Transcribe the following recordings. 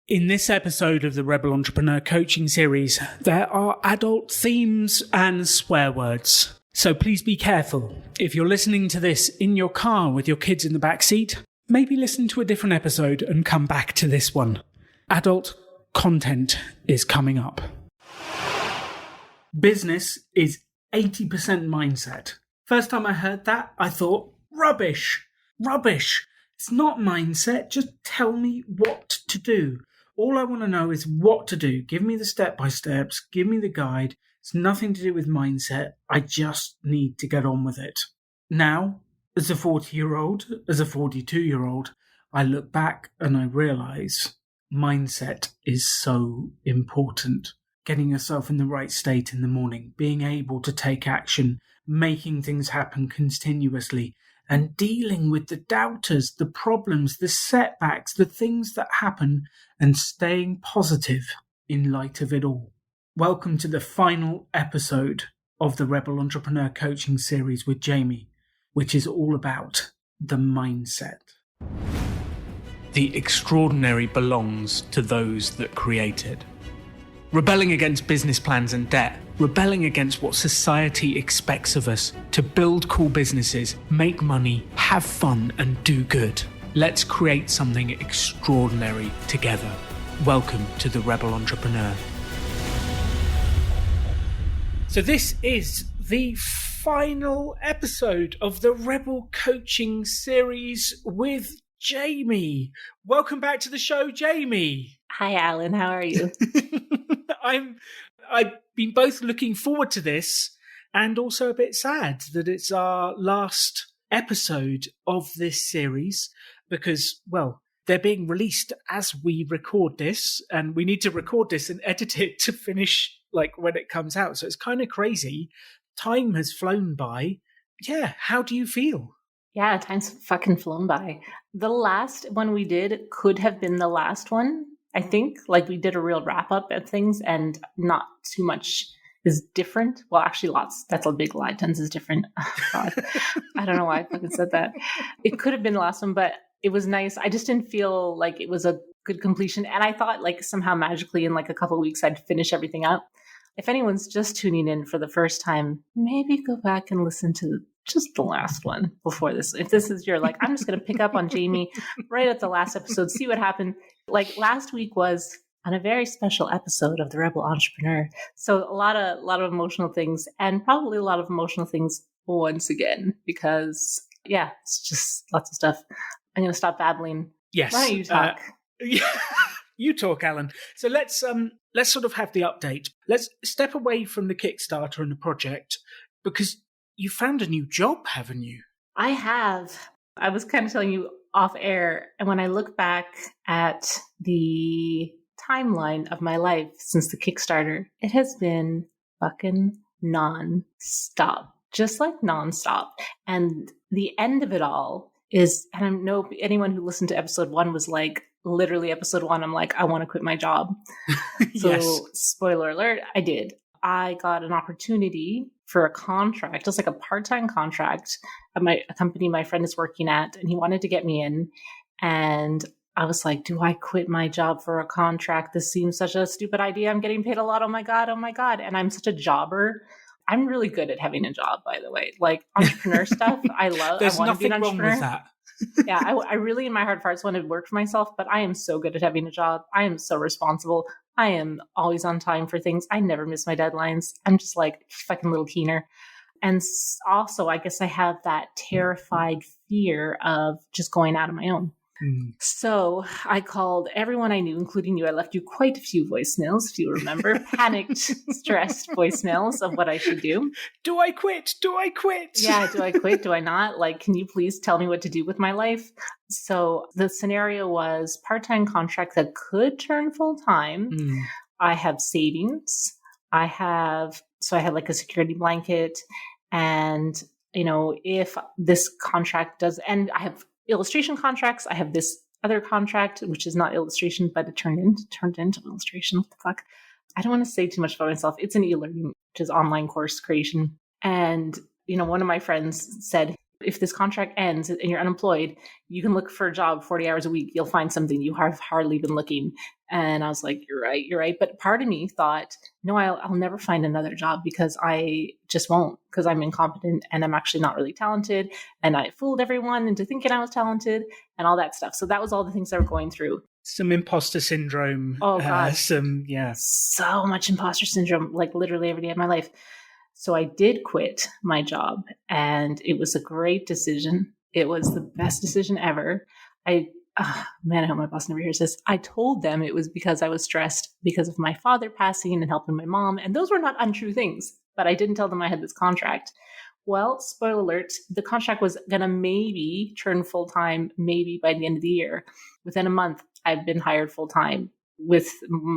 In this episode of the Rebel Entrepreneur Coaching Series, there are adult themes and swear words. So please be careful. If you're listening to this in your car with your kids in the back seat, maybe listen to a different episode and come back to this one. Adult content is coming up. Business is 80% mindset. First time I heard that, I thought, rubbish. It's not mindset. Just tell me what to do. All I want to know is what to do. Give me the step-by-steps. Give me the guide. It's nothing to do with mindset. I just need to get on with it. Now, as a 40-year-old, as a 42-year-old, I look back and I realize mindset is so important. Getting yourself in the right state in the morning, being able to take action, making things happen continuously, and dealing with the doubters, the problems, the setbacks, the things that happen, and staying positive in light of it all. Welcome to the final episode of the Rebel Entrepreneur Coaching Series with Jaymie, which is all about the mindset. The extraordinary belongs to those that create it. Rebelling against business plans and debt, rebelling against what society expects of us to build cool businesses, make money, have fun, and do good. Let's create something extraordinary together. Welcome to the Rebel Entrepreneur. So this is the final episode of the Rebel Coaching Series with Jaymie. Welcome back to the show, Jaymie. Hi, Alan. How are you? I've been both looking forward to this and also a bit sad that it's our last episode of this series because, well, they're being released as we record this and we need to record this and edit it to finish like when it comes out. So it's kind of crazy. Time has flown by. Yeah. How do you feel? Yeah, time's fucking flown by. The last one we did could have been the last one. I think like we did a real wrap up of things and not too much is different. Well, actually lots. That's a big lie. Tons is different. Oh, God. I don't know why I fucking said that. It could have been the last one, but it was nice. I just didn't feel like it was a good completion. And I thought like somehow magically in like a couple of weeks, I'd finish everything up. If anyone's just tuning in for the first time, maybe go back and listen to just the last one before this. If this is your like, I'm just going to pick up on Jaymie right at the last episode, see what happened. Like last week was on a very special episode of the Rebel Entrepreneur. So a lot of emotional things and probably a lot of emotional things once again, because yeah, it's just lots of stuff. I'm going to stop babbling. Yes. Why don't you talk? You talk, Alan. So let's sort of have the update. Let's step away from the Kickstarter and the project because you found a new job, haven't you? I have. I was kind of telling you off air. And when I look back at the timeline of my life since the Kickstarter, it has been fucking non-stop. Just like non-stop. And the end of it all is, and I know anyone who listened to episode 1 was like, literally episode 1, I'm like, I want to quit my job. So Yes. Spoiler alert, I did. I got an opportunity for a contract, just like a part-time contract at a company my friend is working at, and he wanted to get me in. And I was like, do I quit my job for a contract? This seems such a stupid idea. I'm getting paid a lot. Oh my God. And I'm such a jobber. I'm really good at having a job, by the way. Like entrepreneur stuff, I love. There's I want to be nothing an wrong entrepreneur. with that. Yeah, I really in my heart of hearts want to work for myself, but I am so good at having a job. I am so responsible. I am always on time for things. I never miss my deadlines. I'm just like fucking little keener. And also, I guess I have that terrified fear of just going out on my own. So I called everyone I knew, including you. I left you quite a few voicemails, if you remember, panicked, stressed voicemails of what I should do. Do I quit? Yeah, do I quit? Do I not? Like, can you please tell me what to do with my life? So the scenario was part-time contract that could turn full-time. I have savings. I had like a security blanket. And, you know, if this contract does, and I have illustration contracts. I have this other contract, which is not illustration, but it turned into illustration. What the fuck? I don't want to say too much about myself. It's an e-learning, which is online course creation. And, you know, one of my friends said, if this contract ends and you're unemployed, you can look for a job 40 hours a week. You'll find something. You have hardly been looking. And I was like, you're right. But part of me thought, no, I'll never find another job because I just won't, because I'm incompetent and I'm actually not really talented. And I fooled everyone into thinking I was talented and all that stuff. So that was all the things I were going through. Some imposter syndrome. Oh, God. So much imposter syndrome, like literally every day of my life. So I did quit my job and it was a great decision. It was the best decision ever. I hope my boss never hears this. I told them it was because I was stressed because of my father passing and helping my mom. And those were not untrue things, but I didn't tell them I had this contract. Well, spoiler alert, the contract was going to maybe turn full-time, maybe by the end of the year. Within a month, I've been hired full-time with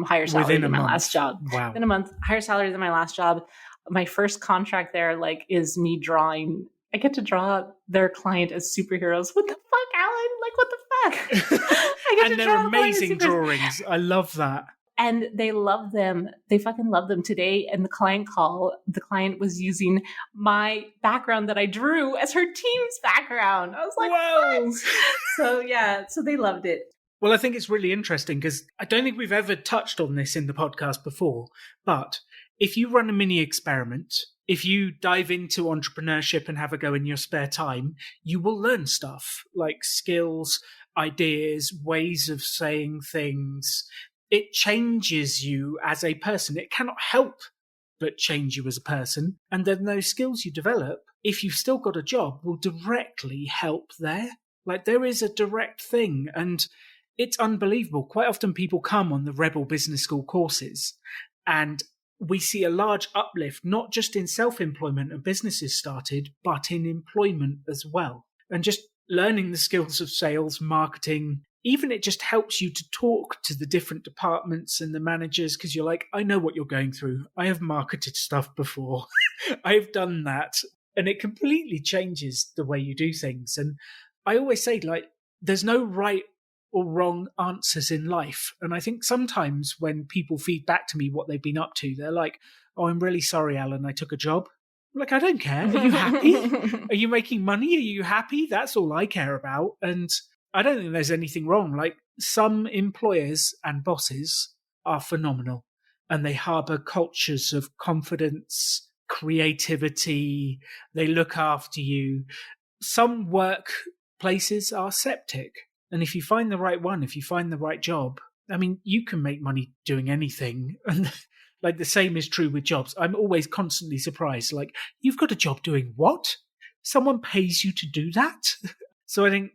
higher salary than my last job. Wow. Within a month, higher salary than my last job. My first contract there, is me drawing. I get to draw their client as superheroes. What the fuck, Alan? What the fuck? And they're amazing drawings. I love that. And they love them. They fucking love them. Today in the client call, the client was using my background that I drew as her team's background. I was like, whoa. So they loved it. Well, I think it's really interesting because I don't think we've ever touched on this in the podcast before, but if you run a mini experiment, if you dive into entrepreneurship and have a go in your spare time, you will learn stuff like skills, ideas, ways of saying things. It changes you as a person. It cannot help but change you as a person. And then those skills you develop, if you've still got a job, will directly help there. There is a direct thing. And it's unbelievable. Quite often people come on the Rebel Business School courses and we see a large uplift, not just in self-employment and businesses started, but in employment as well. And just learning the skills of sales, marketing, even it just helps you to talk to the different departments and the managers because you're like, I know what you're going through. I have marketed stuff before. I've done that. And it completely changes the way you do things. And I always say, there's no right or wrong answers in life. And I think sometimes when people feed back to me what they've been up to, they're like, oh, I'm really sorry, Alan, I took a job. I don't care. Are you happy? Are you making money? Are you happy? That's all I care about. And I don't think there's anything wrong. Some employers and bosses are phenomenal and they harbor cultures of confidence, creativity. They look after you. Some workplaces are septic. And if you find the right one, if you find the right job, you can make money doing anything. And the same is true with jobs. I'm always constantly surprised. You've got a job doing what? Someone pays you to do that? So I think,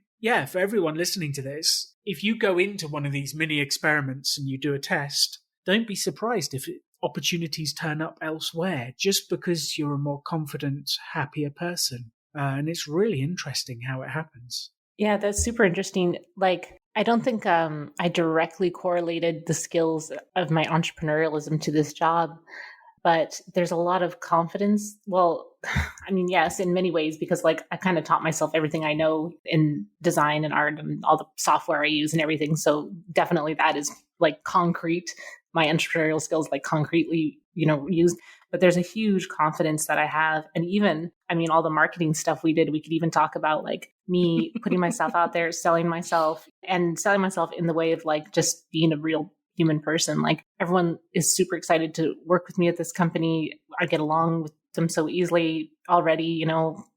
for everyone listening to this, if you go into one of these mini experiments and you do a test, don't be surprised if opportunities turn up elsewhere just because you're a more confident, happier person. And it's really interesting how it happens. Yeah, that's super interesting. I don't think I directly correlated the skills of my entrepreneurialism to this job, but there's a lot of confidence. Well, yes, in many ways, because I kind of taught myself everything I know in design and art and all the software I use and everything. So definitely that is concrete. My entrepreneurial skills concretely, used. But there's a huge confidence that I have. And even, all the marketing stuff we did, we could even talk about me putting myself out there, selling myself in the way of just being a real human person. Everyone is super excited to work with me at this company. I get along with them so easily already,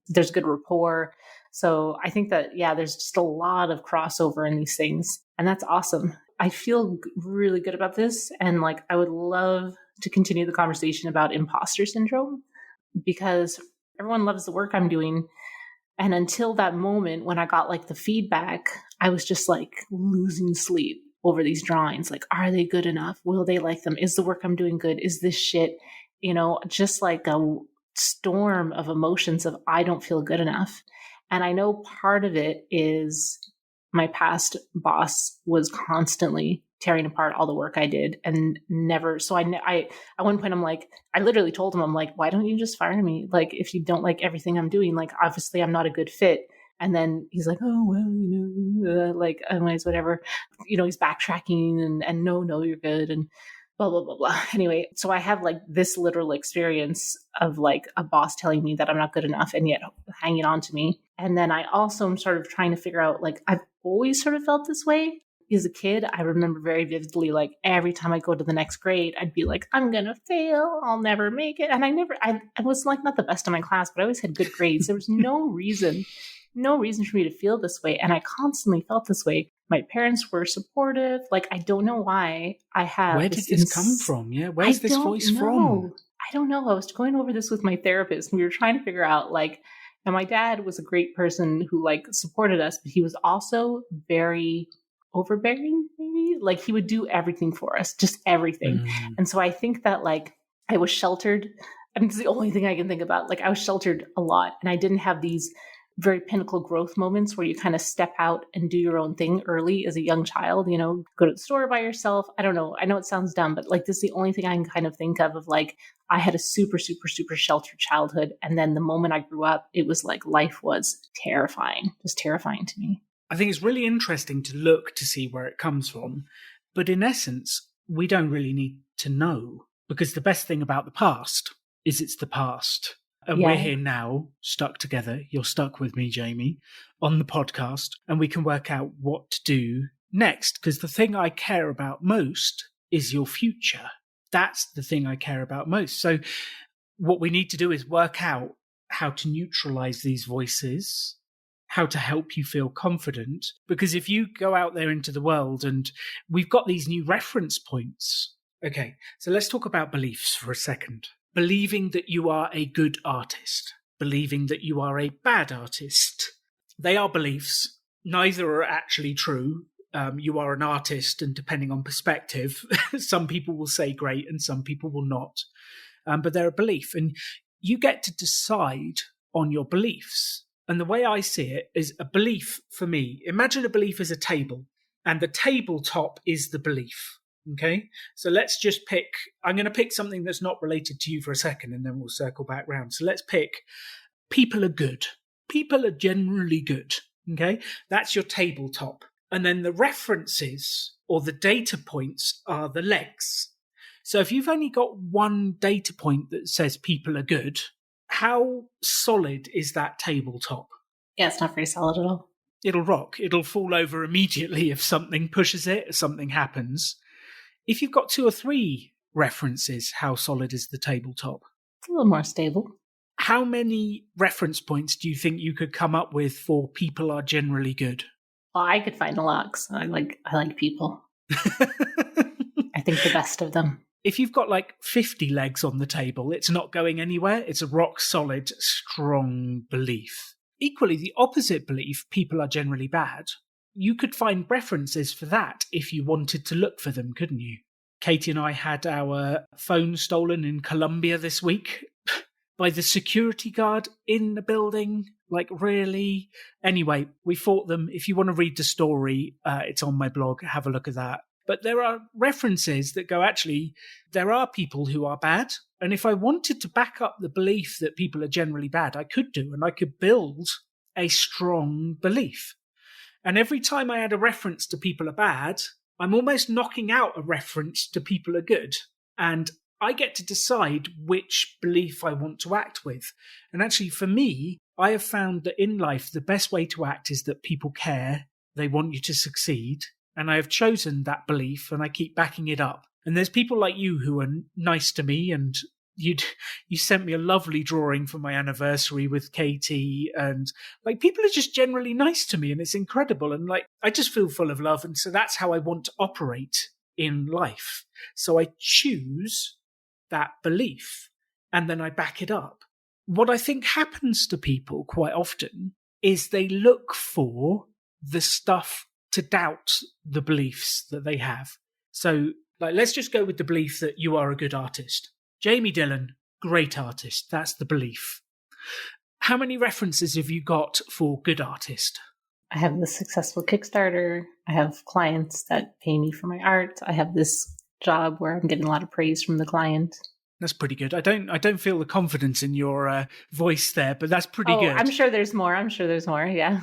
there's good rapport. So I think that, there's just a lot of crossover in these things. And that's awesome. I feel really good about this. And I would love to continue the conversation about imposter syndrome because everyone loves the work I'm doing. And until that moment when I got the feedback, I was just losing sleep over these drawings. Are they good enough? Will they like them? Is the work I'm doing good? Is this shit? Just a storm of emotions of I don't feel good enough. And I know part of it is my past boss was constantly tearing apart all the work I did and never. So at one point I literally told him, why don't you just fire me? If you don't like everything I'm doing, obviously I'm not a good fit. And then he's like, oh, well, anyways, whatever, he's backtracking and no, you're good. And blah, blah, blah, blah. Anyway, so I have like this literal experience of like a boss telling me that I'm not good enough and yet hanging on to me. And then I also am sort of trying to figure out, like, I've always sort of felt this way. As a kid, I remember very vividly, like every time I go to the next grade, I'd be like, I'm going to fail. I'll never make it. And I was like not the best in my class, but I always had good grades. There was no reason for me to feel this way. And I constantly felt this way. My parents were supportive. Like, I don't know why I have. Where did this come from? Yeah. Where's this voice from? I don't know. I was going over this with my therapist and we were trying to figure out, like, and my dad was a great person who like supported us, but he was also very overbearing, maybe. Like, he would do everything for us, just everything. And so I think that like I was sheltered. I mean, it's the only thing I can think about. Like, I was sheltered a lot and I didn't have these very pinnacle growth moments where you kind of step out and do your own thing early as a young child, you know, go to the store by yourself. I don't know. I know it sounds dumb, but like this is the only thing I can kind of think of like I had a super, super, super sheltered childhood. And then the moment I grew up, it was like life was terrifying, just terrifying to me. I think it's really interesting to look to see where it comes from. But in essence, we don't really need to know, because the best thing about the past is it's the past. And we're here now, stuck together. You're stuck with me, Jaymie, on the podcast, and we can work out what to do next. Because the thing I care about most is your future. That's the thing I care about most. So what we need to do is work out how to neutralize these voices, how to help you feel confident. Because if you go out there into the world and we've got these new reference points. Okay, so let's talk about beliefs for a second. Believing that you are a good artist, believing that you are a bad artist. They are beliefs. Neither are actually true. You are an artist, and depending on perspective, some people will say great and some people will not. But they're a belief, and you get to decide on your beliefs. And the way I see it is a belief for me. Imagine a belief as a table, and the tabletop is the belief. Okay, so let's just pick, I'm going to pick something that's not related to you for a second and then we'll circle back round. So let's pick people are good. People are generally good. Okay, that's your tabletop. And then the references or the data points are the legs. So if you've only got one data point that says people are good, how solid is that tabletop? Yeah, it's not very solid at all. It'll rock. It'll fall over immediately if something pushes it, if something happens. If you've got 2 or 3 references, how solid is the tabletop? It's a little more stable. How many reference points do you think you could come up with for people are generally good? Well, I could find a lot. I like people. I think the best of them. If you've got like 50 legs on the table, it's not going anywhere. It's a rock solid, strong belief. Equally, the opposite belief, people are generally bad, you could find references for that if you wanted to look for them, couldn't you? Katie and I had our phone stolen in Colombia this week by the security guard in the building. Like, really? Anyway, we fought them. If you want to read the story, it's on my blog. Have a look at that. But there are references that go, actually, there are people who are bad. And if I wanted to back up the belief that people are generally bad, I could do, and I could build a strong belief. And every time I add a reference to people are bad, I'm almost knocking out a reference to people are good. And I get to decide which belief I want to act with. And actually, for me, I have found that in life, the best way to act is that people care. They want you to succeed. And I have chosen that belief and I keep backing it up. And there's people like you who are nice to me, and you sent me a lovely drawing for my anniversary with Katie, and like people are just generally nice to me, and it's incredible. And like I just feel full of love, and so that's how I want to operate in life. So I choose that belief and then I back it up. What I think happens to people quite often is they look for the stuff to doubt the beliefs that they have. So like, let's just go with the belief that you are a good artist. Jaymie Dillon, great artist. That's the belief. How many references have you got for good artist? I have the successful Kickstarter. I have clients that pay me for my art. I have this job where I'm getting a lot of praise from the client. That's pretty good. I don't feel the confidence in your voice there, but that's pretty good. I'm sure there's more. Yeah.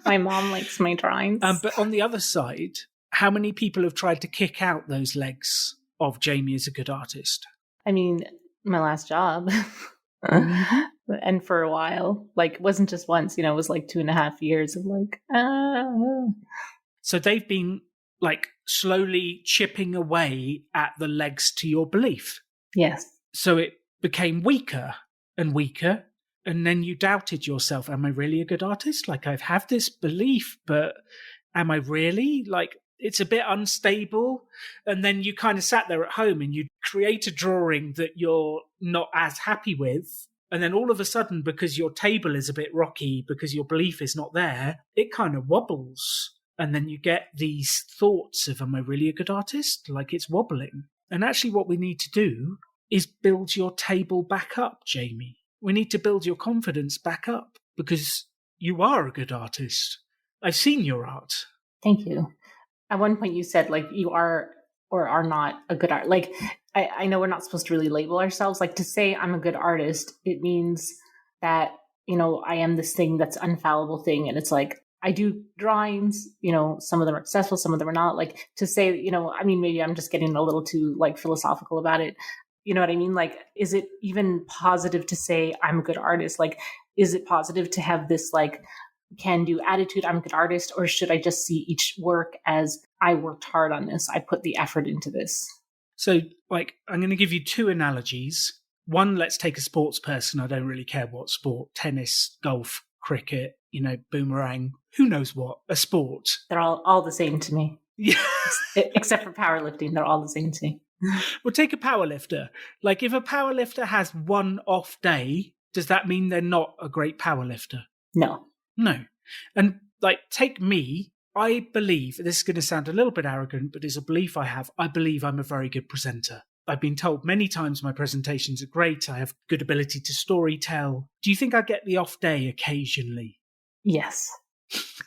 My mom likes my drawings. But on the other side, how many people have tried to kick out those legs of Jaymie as a good artist? I mean, my last job. Mm-hmm. And for a while, like, it wasn't just once, it was like 2.5 years of like, So they've been like slowly chipping away at the legs to your belief. Yes. So it became weaker and weaker. And then you doubted yourself. Am I really a good artist? Like, I have this belief, but am I really? Like, it's a bit unstable. And then you kind of sat there at home and you create a drawing that you're not as happy with. And then all of a sudden, because your table is a bit rocky, because your belief is not there, it kind of wobbles. And then you get these thoughts of, am I really a good artist? Like, it's wobbling. And actually what we need to do is build your table back up, Jaymie. We need to build your confidence back up because you are a good artist. I've seen your art. Thank you. At one point you said, like, you are or are not a good art. Like, I know we're not supposed to really label ourselves. Like, to say I'm a good artist, it means that, I am this thing that's unfallible thing. And it's like, I do drawings, some of them are successful, some of them are not. Like, to say, maybe I'm just getting a little too like philosophical about it. You know what I mean? Like, is it even positive to say I'm a good artist? Like, is it positive to have this like can-do attitude, I'm a good artist? Or should I just see each work as I worked hard on this, I put the effort into this? So, like, I'm going to give you two analogies. One, let's take a sports person. I don't really care what sport, tennis, golf, cricket, boomerang, who knows what, a sport. They're all the same to me. Yeah. Except for powerlifting, they're all the same to me. Well, take a powerlifter. Like, if a powerlifter has one off day, does that mean they're not a great powerlifter? No. And like, take me. I believe, this is going to sound a little bit arrogant, but it's a belief I have. I believe I'm a very good presenter. I've been told many times my presentations are great. I have good ability to story tell. Do you think I get the off day occasionally? Yes.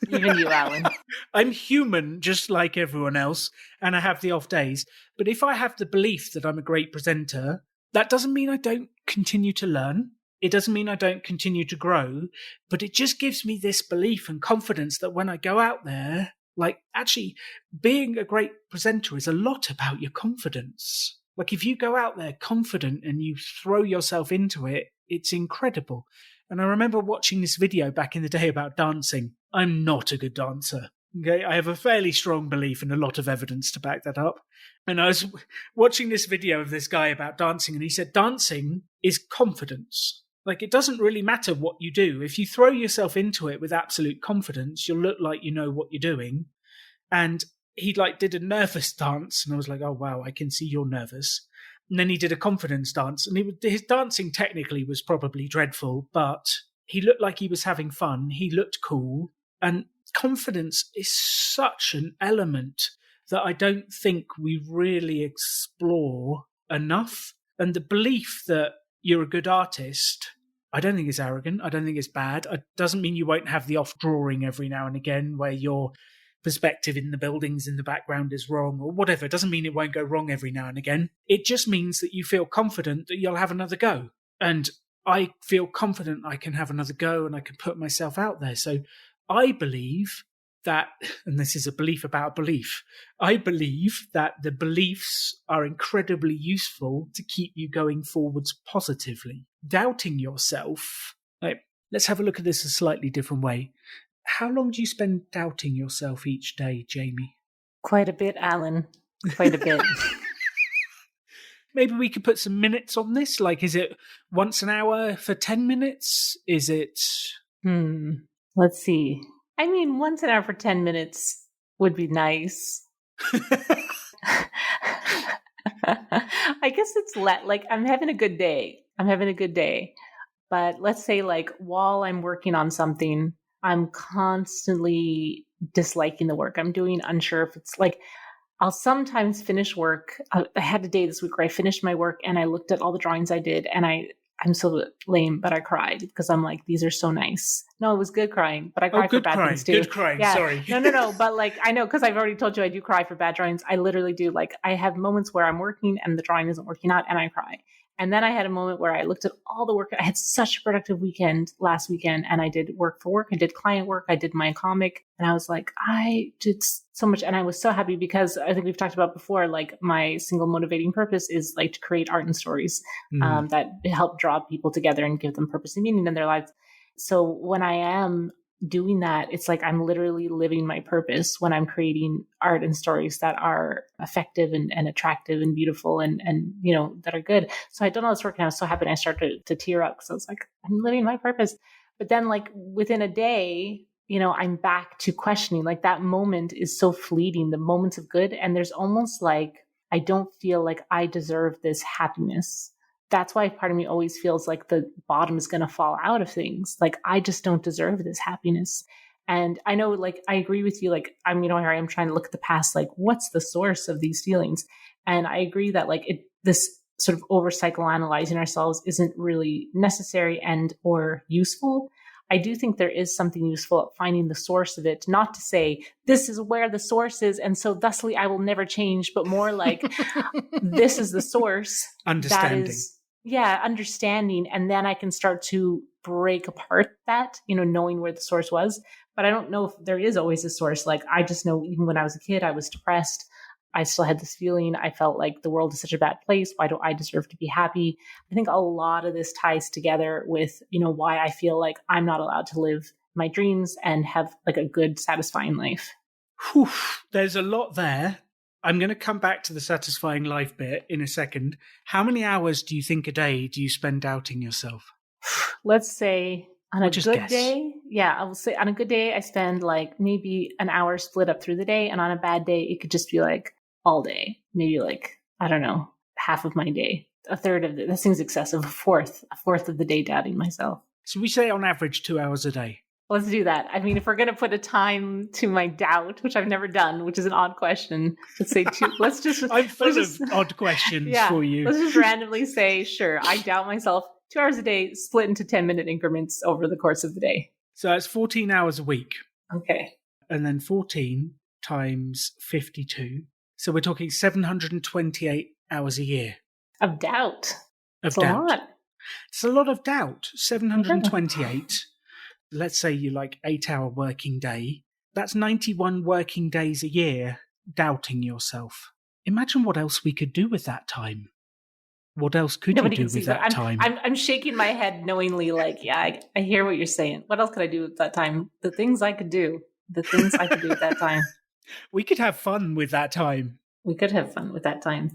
Even you, Alan. I'm human just like everyone else, and I have the off days. But if I have the belief that I'm a great presenter, that doesn't mean I don't continue to learn. It doesn't mean I don't continue to grow, but it just gives me this belief and confidence that when I go out there, like, actually being a great presenter is a lot about your confidence. Like, if you go out there confident and you throw yourself into it, it's incredible. And I remember watching this video back in the day about dancing. I'm not a good dancer. Okay, I have a fairly strong belief and a lot of evidence to back that up. And I was watching this video of this guy about dancing, and he said dancing is confidence. Like, it doesn't really matter what you do. If you throw yourself into it with absolute confidence, you'll look like you know what you're doing. And he did a nervous dance, and I was like, oh wow, I can see you're nervous. And then he did a confidence dance, and his dancing technically was probably dreadful, but he looked like he was having fun. He looked cool. And confidence is such an element that I don't think we really explore enough. And the belief that you're a good artist, I don't think it's arrogant. I don't think it's bad. It doesn't mean you won't have the off drawing every now and again where your perspective in the buildings in the background is wrong or whatever. It doesn't mean it won't go wrong every now and again. It just means that you feel confident that you'll have another go. And I feel confident I can have another go and I can put myself out there. So I believe that, and this is a belief about belief, I believe that the beliefs are incredibly useful to keep you going forwards positively. Doubting yourself, like, let's have a look at this a slightly different way. How long do you spend doubting yourself each day, Jaymie? Quite a bit, Alan. Quite a bit. Maybe we could put some minutes on this. Like, is it once an hour for 10 minutes? Is it... Let's see. I mean, once an hour for 10 minutes would be nice. I guess it's like, I'm having a good day. But let's say, like, while I'm working on something, I'm constantly disliking the work I'm doing, unsure if it's like, I'll sometimes finish work. I had a day this week where I finished my work and I looked at all the drawings I did and I'm so lame, but I cried because I'm like, these are so nice. No, it was good crying, but I cried for bad things too. Good crying, yeah. Sorry. No. But like, I know, because I've already told you I do cry for bad drawings. I literally do. Like, I have moments where I'm working and the drawing isn't working out and I cry. And then I had a moment where I looked at all the work. I had such a productive weekend last weekend, and I did work for work. I did client work. I did my comic, and I was like, I did so much. And I was so happy because I think we've talked about before, like my single motivating purpose is like to create art and stories that help draw people together and give them purpose and meaning in their lives. So when I am doing that, it's like I'm literally living my purpose when I'm creating art and stories that are effective and attractive and beautiful and that are good. So I don't know, it's working. I was so happy, and I started to tear up because I was like, I'm living my purpose. But then like within a day, I'm back to questioning. Like that moment is so fleeting, the moments of good. And there's almost like, I don't feel like I deserve this happiness. That's why part of me always feels like the bottom is going to fall out of things. Like I just don't deserve this happiness. And I know, like, I agree with you. Like, here I am trying to look at the past, like what's the source of these feelings? And I agree that like this sort of over psychoanalyzing ourselves isn't really necessary and or useful. I do think there is something useful at finding the source of it, not to say this is where the source is, and so thusly I will never change, but more like this is the source. Understanding. Understanding. And then I can start to break apart that, knowing where the source was. But I don't know if there is always a source. Like I just know even when I was a kid, I was depressed. I still had this feeling. I felt like the world is such a bad place. Why don't I deserve to be happy? I think a lot of this ties together with, why I feel like I'm not allowed to live my dreams and have like a good, satisfying life. Whew, there's a lot there. I'm going to come back to the satisfying life bit in a second. How many hours do you think a day do you spend doubting yourself? Let's say on a good day. Yeah, I will say on a good day, I spend like maybe an hour split up through the day. And on a bad day, it could just be like all day, maybe like, I don't know, half of my day, a third of it. That seems excessive. A fourth of the day doubting myself. So we say on average 2 hours a day. Let's do that. I mean, if we're going to put a time to my doubt, which I've never done, which is an odd question, let's say two. Let's just. I'm full of odd questions for you. Let's just randomly say, sure, I doubt myself 2 hours a day, split into 10-minute increments over the course of the day. So that's 14 hours a week. Okay. And then 14 times 52. So we're talking 728 hours a year. Of doubt. That's a lot. It's a lot of doubt. 728. Let's say you like 8-hour working day. That's 91 working days a year doubting yourself. Imagine what else we could do with that time. What else could you do with that time? I'm shaking my head knowingly, like, yeah, I hear what you're saying. What else could I do with that time? The things I could do. The things I could do with that time. We could have fun with that time. We could have fun with that time.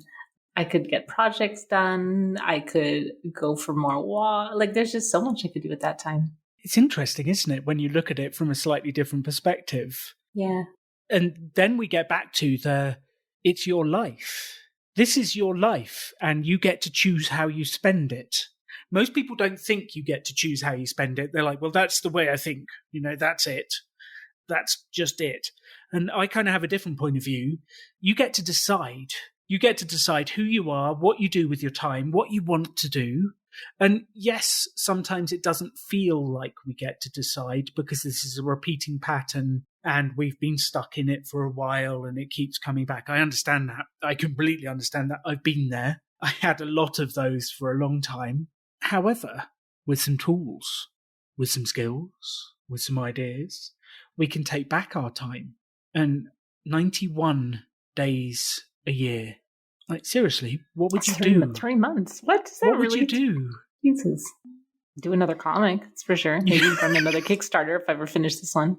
I could get projects done. I could go for more walk. Like, there's just so much I could do with that time. It's interesting, isn't it, when you look at it from a slightly different perspective? Yeah. And then we get back to it's your life. This is your life, and you get to choose how you spend it. Most people don't think you get to choose how you spend it. They're like, well, that's the way I think. That's it. That's just it. And I kind of have a different point of view. You get to decide. You get to decide who you are, what you do with your time, what you want to do. And yes, sometimes it doesn't feel like we get to decide because this is a repeating pattern and we've been stuck in it for a while and it keeps coming back. I understand that. I completely understand that. I've been there. I had a lot of those for a long time. However, with some tools, with some skills, with some ideas, we can take back our time. And 91 days a year. Like, seriously, what would you do? 3 months. What does that What really would you do? Jesus. Do another comic, that's for sure. Maybe run another Kickstarter if I ever finish this one.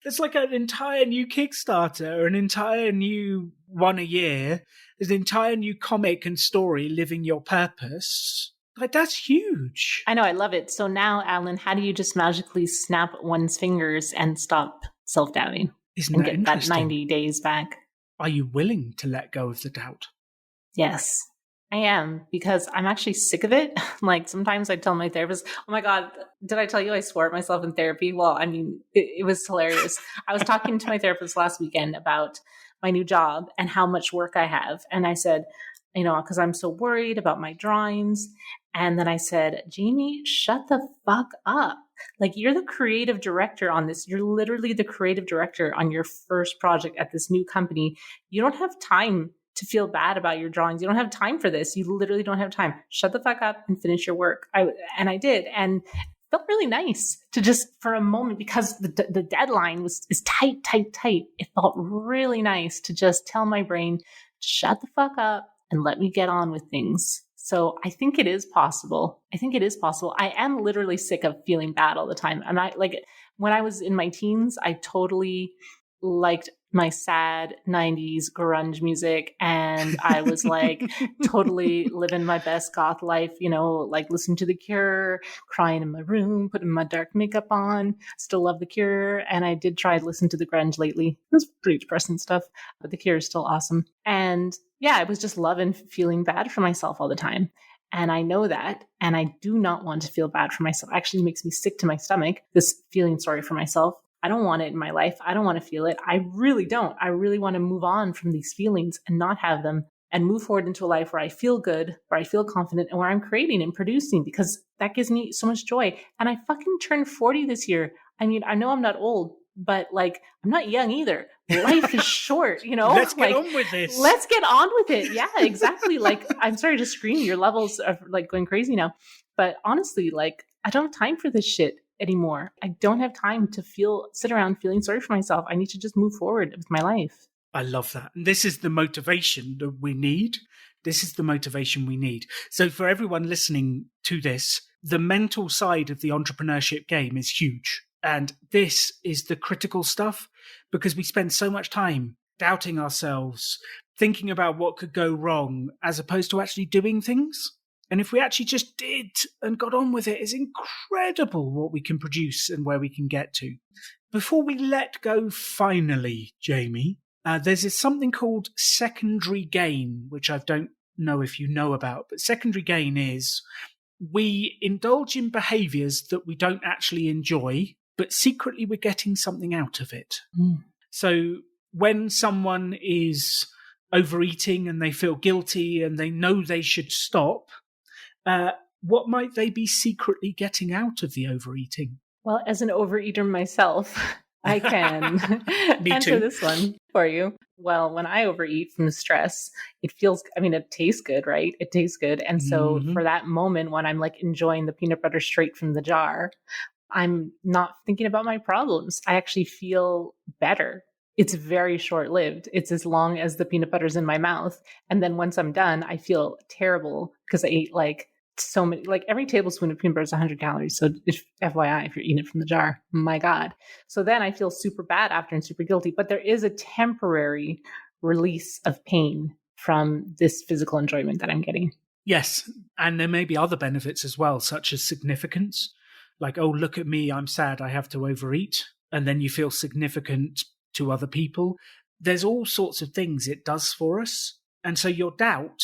There's like an entire new Kickstarter, or an entire new one a year. There's an entire new comic and story, living your purpose. Like, that's huge. I know, I love it. So now, Alan, how do you just magically snap one's fingers and stop self-doubting? Isn't and that get interesting? That 90 days back? Are you willing to let go of the doubt? Yes, I am, because I'm actually sick of it. Like, sometimes I tell my therapist, oh my God, did I tell you I swore at myself in therapy? Well, I mean, it was hilarious. I was talking to my therapist last weekend about my new job and how much work I have. And I said, because I'm so worried about my drawings. And then I said, Jaymie, shut the fuck up. Like, you're the creative director on this. You're literally the creative director on your first project at this new company. You don't have time to feel bad about your drawings. You don't have time for this. You literally don't have time. Shut the fuck up and finish your work. I did. And it felt really nice to just for a moment, because the deadline is tight. It felt really nice to just tell my brain, shut the fuck up and let me get on with things. So I think it is possible. I am literally sick of feeling bad all the time. I'm not like, when I was in my teens, I totally liked my sad 90s grunge music. And I was like totally living my best goth life, like listening to The Cure, crying in my room, putting my dark makeup on. Still love The Cure. And I did try to listen to the grunge lately. It was pretty depressing stuff, but The Cure is still awesome. And yeah, I was just loving feeling bad for myself all the time. And I know that. And I do not want to feel bad for myself. It actually makes me sick to my stomach, this feeling sorry for myself. I don't want it in my life. I don't want to feel it. I really don't. I really want to move on from these feelings and not have them and move forward into a life where I feel good, where I feel confident, and where I'm creating and producing, because that gives me so much joy. And I fucking turned 40 this year. I mean, I know I'm not old, but like, I'm not young either. Life is short, Let's get on with this. Let's get on with it. Yeah, exactly. Like, I'm sorry to scream. Your levels are like going crazy now. But honestly, like, I don't have time for this shit anymore. I don't have time to sit around feeling sorry for myself. I need to just move forward with my life. I love that. And this is the motivation that we need. So for everyone listening to this, the mental side of the entrepreneurship game is huge. And this is the critical stuff, because we spend so much time doubting ourselves, thinking about what could go wrong, as opposed to actually doing things. And if we actually just did and got on with it, it's incredible what we can produce and where we can get to. Before we let go finally, Jaymie, there's something called secondary gain, which I don't know if you know about. But secondary gain is we indulge in behaviors that we don't actually enjoy, but secretly we're getting something out of it. So when someone is overeating and they feel guilty and they know they should stop, what might they be secretly getting out of the overeating? Well, as an overeater myself, I can answer this one for you. Well, when I overeat from stress, it tastes good, right? It tastes good. And so for that moment when I'm like enjoying the peanut butter straight from the jar, I'm not thinking about my problems. I actually feel better. It's very short-lived. It's as long as the peanut butter's in my mouth. And then once I'm done, I feel terrible because I ate like so many, like every tablespoon of peanut butter is 100 calories. So FYI, if you're eating it from the jar, my God. So then I feel super bad after and super guilty. But there is a temporary release of pain from this physical enjoyment that I'm getting. Yes. And there may be other benefits as well, such as significance. Like, oh, look at me, I'm sad, I have to overeat. And then you feel significant to other people. There's all sorts of things it does for us. And so your doubt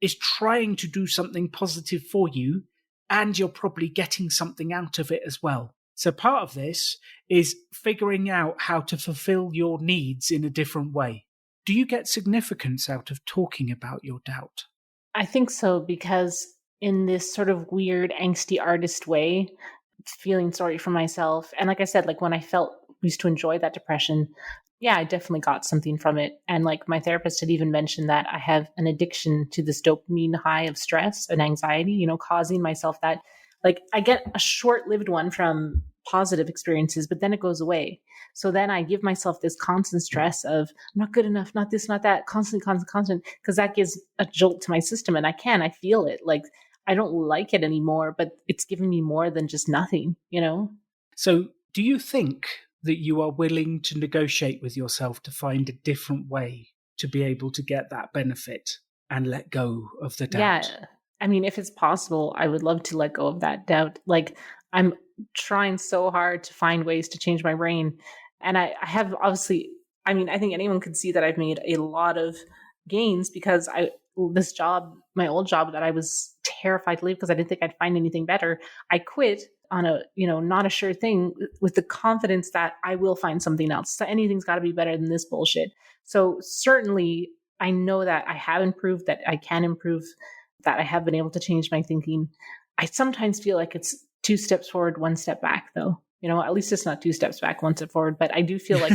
is trying to do something positive for you, and you're probably getting something out of it as well. So part of this is figuring out how to fulfill your needs in a different way. Do you get significance out of talking about your doubt? I think so, because in this sort of weird, angsty artist way, feeling sorry for myself. And like I said, like when I used to enjoy that depression, yeah, I definitely got something from it. And like my therapist had even mentioned that I have an addiction to this dopamine high of stress and anxiety, causing myself that, like, I get a short-lived one from positive experiences, but then it goes away. So then I give myself this constant stress of I'm not good enough, not this, not that, constant, because that gives a jolt to my system. And I feel it. Like, I don't like it anymore, but it's giving me more than just nothing, So do you think that you are willing to negotiate with yourself to find a different way to be able to get that benefit and let go of the doubt? Yeah. I mean, if it's possible, I would love to let go of that doubt. Like, I'm trying so hard to find ways to change my brain. And I have obviously, I think anyone could see that I've made a lot of gains because this job, my old job that I was terrified to leave because I didn't think I'd find anything better, I quit on a, not a sure thing with the confidence that I will find something else. So anything's got to be better than this bullshit. So certainly I know that I have improved, that I can improve, that I have been able to change my thinking. I sometimes feel like it's 2 steps forward, 1 step back though. At least it's not 2 steps back, 1 step forward, but I do feel like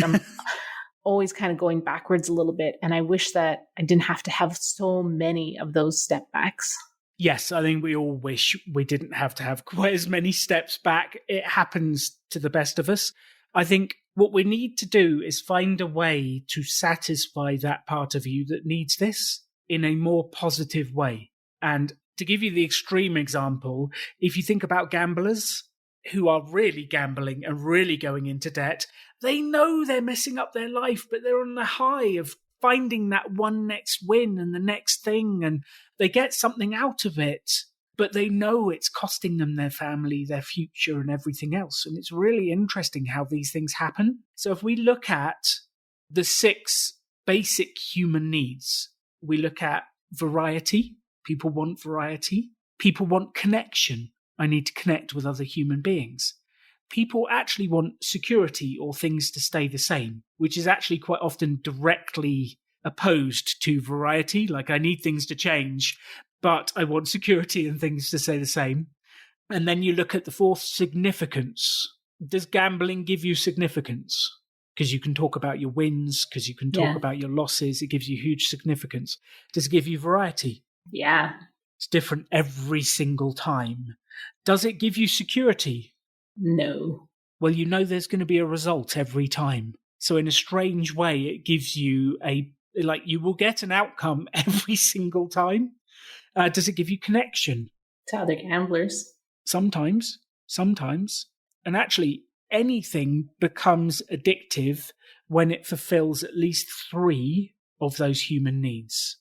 always kind of going backwards a little bit. And I wish that I didn't have to have so many of those step backs. Yes, I think we all wish we didn't have to have quite as many steps back. It happens to the best of us. I think what we need to do is find a way to satisfy that part of you that needs this in a more positive way. And to give you the extreme example, if you think about gamblers who are really gambling and really going into debt, they know they're messing up their life, but they're on the high of finding that one next win and the next thing, and they get something out of it, but they know it's costing them their family, their future, and everything else. And it's really interesting how these things happen. So if we look at the 6 basic human needs, we look at variety. People want variety. People want connection. I need to connect with other human beings. People actually want security or things to stay the same, which is actually quite often directly opposed to variety. Like, I need things to change, but I want security and things to stay the same. And then you look at the 4th, significance. Does gambling give you significance? Because you can talk about your wins, because you can talk about your losses. It gives you huge significance. Does it give you variety? Yeah. It's different every single time. Does it give you security? No. Well, you know there's going to be a result every time. So in a strange way, it gives you you will get an outcome every single time. Does it give you connection? To other gamblers. Sometimes. And actually, anything becomes addictive when it fulfills at least 3 of those human needs.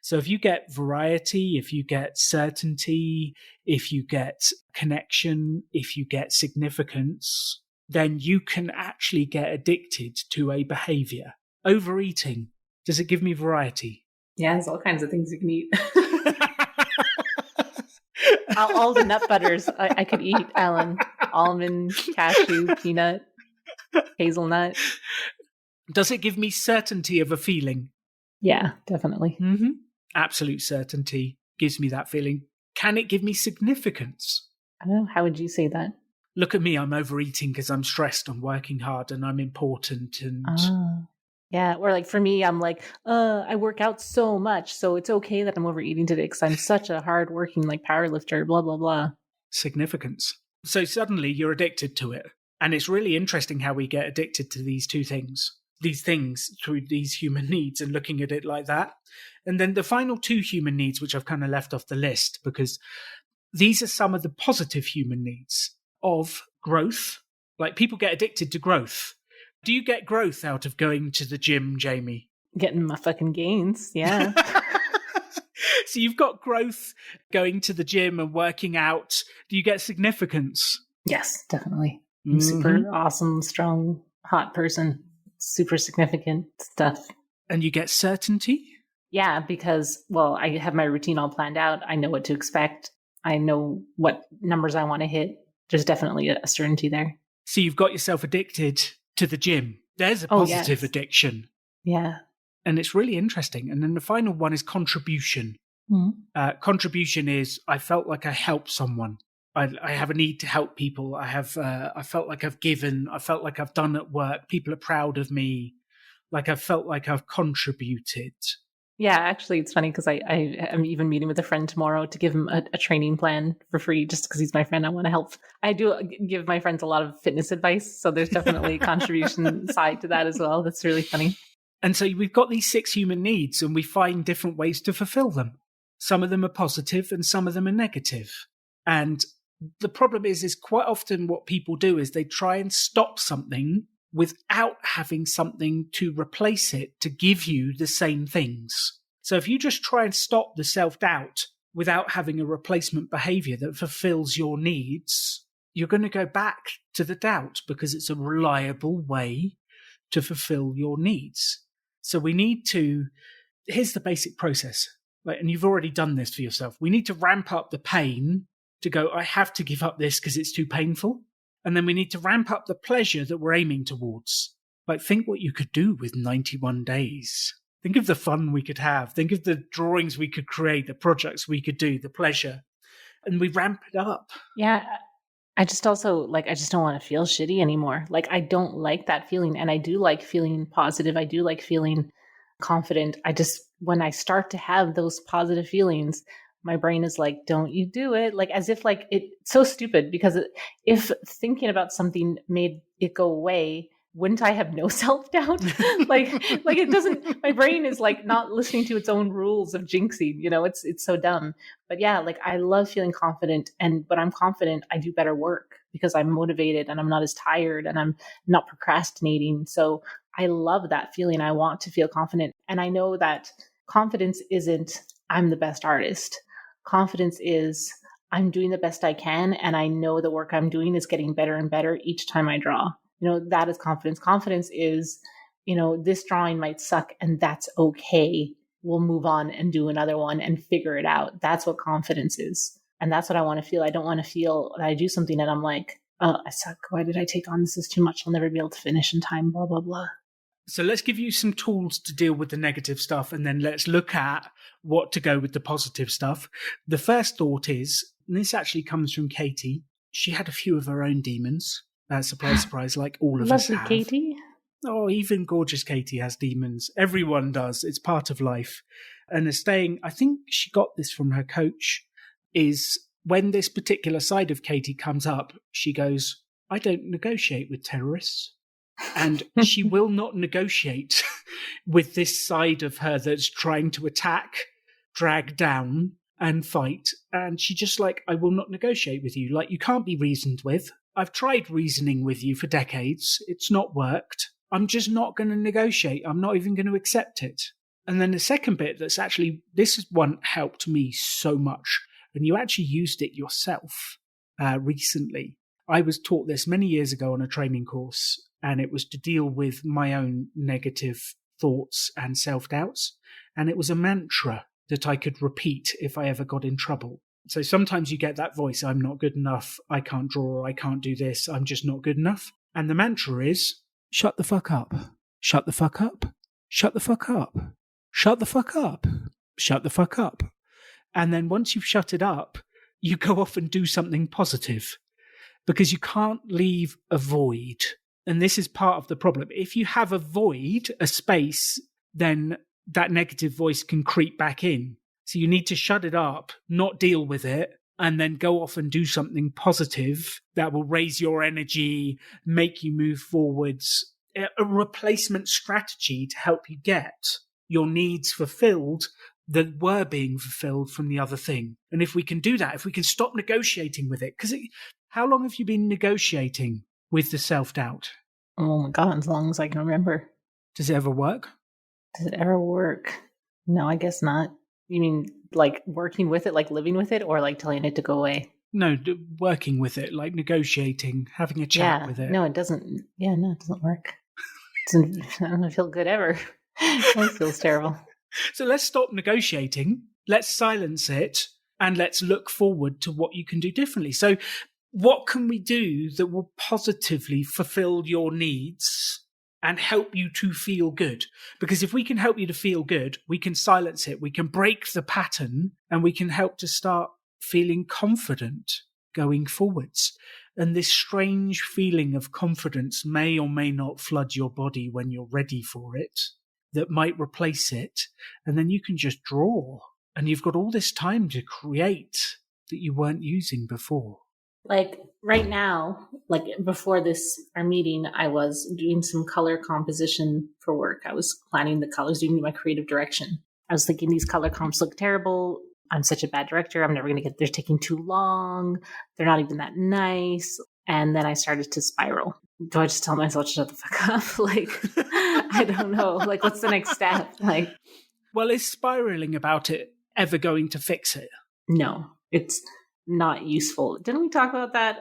So if you get variety, if you get certainty, if you get connection, if you get significance, then you can actually get addicted to a behavior. Overeating, does it give me variety? Yeah, there's all kinds of things you can eat. all the nut butters I could eat, Alan. Almond, cashew, peanut, hazelnut. Does it give me certainty of a feeling? Yeah, definitely. Mm-hmm. Absolute certainty gives me that feeling. Can it give me significance? I don't know. How would you say that? Look at me. I'm overeating because I'm stressed and working hard and I'm important. And yeah. Or like for me, I'm like, I work out so much, so it's okay that I'm overeating today because I'm such a hardworking like power lifter, blah, blah, blah. Significance. So suddenly you're addicted to it. And it's really interesting how we get addicted to these 2 things. These things through these human needs and looking at it like that. And then the final 2 human needs, which I've kind of left off the list because these are some of the positive human needs of growth. Like, people get addicted to growth. Do you get growth out of going to the gym, Jaymie? Getting my fucking gains, yeah. So you've got growth going to the gym and working out. Do you get significance? Yes, definitely. I'm super awesome, strong, hot person. Super significant stuff. And you get certainty? Yeah, because, well, I have my routine all planned out. I know what to expect. I know what numbers I want to hit. There's definitely a certainty there. So you've got yourself addicted to the gym. There's a positive addiction. Yeah. And it's really interesting. And then the final one is contribution. Mm-hmm. Contribution is, I felt like I helped someone. I have a need to help people. I felt like I've given. I felt like I've done at work. People are proud of me. Like, I felt like I've contributed. Yeah, actually, it's funny because I am even meeting with a friend tomorrow to give him a training plan for free just because he's my friend. I want to help. I do give my friends a lot of fitness advice. So there's definitely a contribution side to that as well. That's really funny. And so we've got these 6 human needs and we find different ways to fulfill them. Some of them are positive and some of them are negative. And the problem is quite often what people do is they try and stop something without having something to replace it to give you the same things. So if you just try and stop the self-doubt without having a replacement behavior that fulfills your needs, you're going to go back to the doubt because it's a reliable way to fulfill your needs. So we need to, here's the basic process, right? And you've already done this for yourself. We need to ramp up the pain to go, I have to give up this because it's too painful. And then we need to ramp up the pleasure that we're aiming towards. Like, think what you could do with 91 days. Think of the fun we could have. Think of the drawings we could create, the projects we could do, the pleasure. And we ramp it up. Yeah. I just also I just don't want to feel shitty anymore. Like, I don't like that feeling. And I do like feeling positive. I do like feeling confident. When I start to have those positive feelings, my brain is like, don't you do it. Like, as if it's so stupid, because if thinking about something made it go away, wouldn't I have no self-doubt? like it doesn't, my brain is like not listening to its own rules of jinxing, it's so dumb. But yeah, I love feeling confident, and when I'm confident, I do better work because I'm motivated and I'm not as tired and I'm not procrastinating. So I love that feeling. I want to feel confident. And I know that confidence isn't, I'm the best artist. Confidence is, I'm doing the best I can, and I know the work I'm doing is getting better and better each time I draw. That is confidence. Confidence is, this drawing might suck, and that's okay. We'll move on and do another one and figure it out. That's what confidence is. And that's what I want to feel. I don't want to feel that I do something and I'm like, oh, I suck. Why did I take on this? Is too much. I'll never be able to finish in time, blah, blah, blah. So let's give you some tools to deal with the negative stuff, and then let's look at what to go with the positive stuff. The first thought is, and this actually comes from Katie, she had a few of her own demons. Surprise, surprise, like all of us have. Lovely Katie. Oh, even gorgeous Katie has demons. Everyone does. It's part of life. And I think she got this from her coach, is when this particular side of Katie comes up, she goes, I don't negotiate with terrorists. And she will not negotiate with this side of her that's trying to attack, drag down, and fight. And she just I will not negotiate with you. You can't be reasoned with. I've tried reasoning with you for decades. It's not worked. I'm just not going to negotiate. I'm not even going to accept it. And then the second bit this one helped me so much. And you actually used it yourself recently. I was taught this many years ago on a training course, and it was to deal with my own negative thoughts and self-doubts. And it was a mantra that I could repeat if I ever got in trouble. So sometimes you get that voice, I'm not good enough, I can't draw, I can't do this, I'm just not good enough. And the mantra is, shut the fuck up, shut the fuck up, shut the fuck up, shut the fuck up, shut the fuck up. And then once you've shut it up, you go off and do something positive, because you can't leave a void. And this is part of the problem. If you have a void, a space, then that negative voice can creep back in. So you need to shut it up, not deal with it, and then go off and do something positive that will raise your energy, make you move forwards. A replacement strategy to help you get your needs fulfilled that were being fulfilled from the other thing. And if we can do that, if we can stop negotiating with it, because how long have you been negotiating with the self-doubt? Oh my God, as long as I can remember. Does it ever work? Does it ever work? No, I guess not. You mean working with it, living with it, or telling it to go away? No, working with it, negotiating, having a chat with it. No, it doesn't. Yeah, no, it doesn't work. I don't feel good ever. It feels terrible. So let's stop negotiating. Let's silence it, and let's look forward to what you can do differently. So what can we do that will positively fulfill your needs and help you to feel good? Because if we can help you to feel good, we can silence it, we can break the pattern, and we can help to start feeling confident going forwards. And this strange feeling of confidence may or may not flood your body when you're ready for it, that might replace it. And then you can just draw, and you've got all this time to create that you weren't using before. Right now, before our meeting, I was doing some color composition for work. I was planning the colors, doing my creative direction. I was thinking these color comps look terrible. I'm such a bad director. I'm never going to they're taking too long. They're not even that nice. And then I started to spiral. Do I just tell myself to shut the fuck up? I don't know. What's the next step? Well, is spiraling about it ever going to fix it? No, it's not useful. Didn't we talk about that?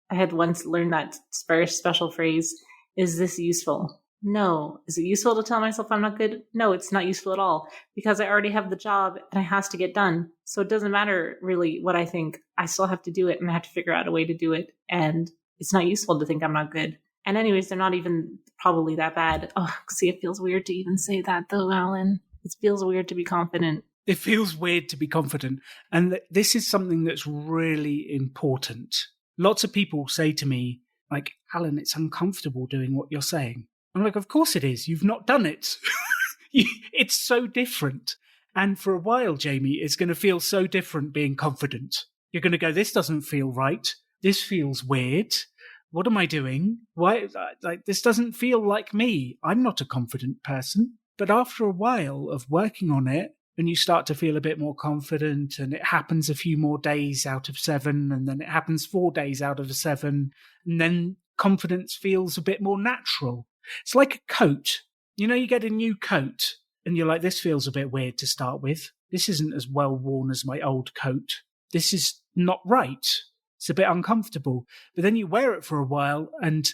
I had once learned that very special phrase, is this useful? No. Is it useful to tell myself I'm not good? No, it's not useful at all, because I already have the job and it has to get done. So it doesn't matter really what I think. I still have to do it, and I have to figure out a way to do it. And it's not useful to think I'm not good. And anyways, they're not even probably that bad. Oh, see, it feels weird to even say that though, Alan. It feels weird to be confident. It feels weird to be confident. And this is something that's really important. Lots of people say to me, like, Alan, it's uncomfortable doing what you're saying. I'm like, of course it is. You've not done it. It's so different. And for a while, Jaymie, it's going to feel so different being confident. You're going to go, this doesn't feel right. This feels weird. What am I doing? Why? Like, this doesn't feel like me. I'm not a confident person. But after a while of working on it, and you start to feel a bit more confident, and it happens a few more days out of 7, and then it happens 4 days out of 7, and then confidence feels a bit more natural. It's like a coat. You know, you get a new coat, and you're like, this feels a bit weird to start with. This isn't as well worn as my old coat. This is not right. It's a bit uncomfortable. But then you wear it for a while, and